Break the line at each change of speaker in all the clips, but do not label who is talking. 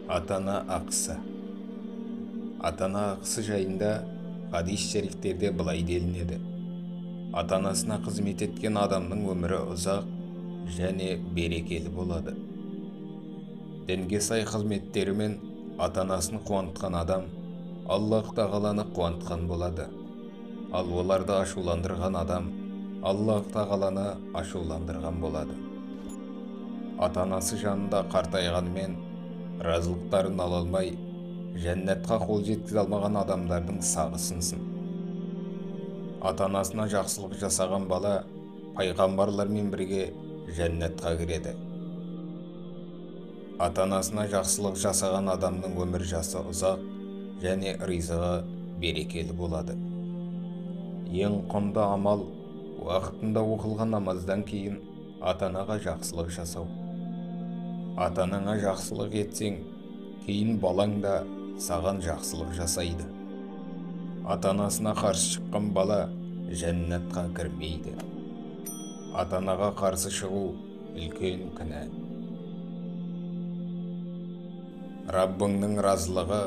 Ата-ана ақысы. Ата-ана ақысы жайында хадис шерифтерде былай делінеді: ата-анасына қызмет еткен адамның өмірі ұзақ және берекелі болады. Дінге сай қызметтерімен ата-анасын қуантқан адам Аллах тағаланы қуантқан болады. Ал оларды ашуландырған адам Аллах тағаланы ашуландырған болады. Ата-анасы жанында қартайғанмен разылықтарын ала алмай, жәннатқа қол жеткізе алмаған адамдардың сағы сынсын. Ата-анасына жақсылық жасаған бала пайғамбарлармен бірге жәннатқа кіреді. Ата-анасына жақсылық жасаған адамның өмір жасы ұзақ және ризығы берекелі болады. Ең құнды амал уақытында оқылған намаздан кейін ата-анаға жақсылық жасау. Ата-анаңа жақсылық етсең, кейін балаң да саған жақсылық жасайды. Ата-анасына қарсы шыққан бала жәннатқа кірмейді. Ата-анаға қарсы шығу үлкен күнә. Раббыңның разылығы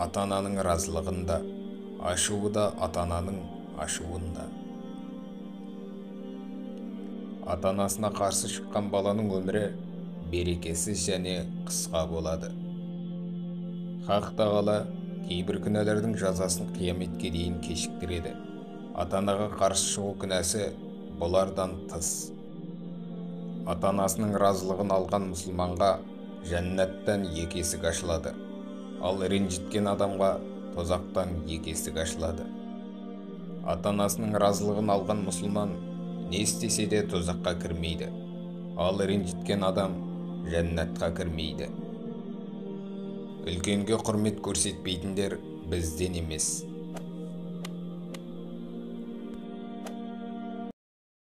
ата-ананың разылығында, ашуы да ата-ананың ашуында. Ата-анасына қарсы шыққан баланың өмірі берекесіз және қысқа болады. Хақ тағала кейбір күнәлердің жазасын қияметке дейін кешіктіреді. Ата-анаға қарсы шығу күнәсі бұлардан тыс. Ата-анасының разылығын алған мұсылманға жәннаттан екі есік ашылады, ал ренжіткен адамға тозақтан екі есік ашылады. Ата-анасының разылығын алған мұсылман не істесе де тозаққа кірмейді, ал ренжіткен адам жәннатқа кірмейді. Үлкенге құрмет көрсетпейтіндер бізден емес.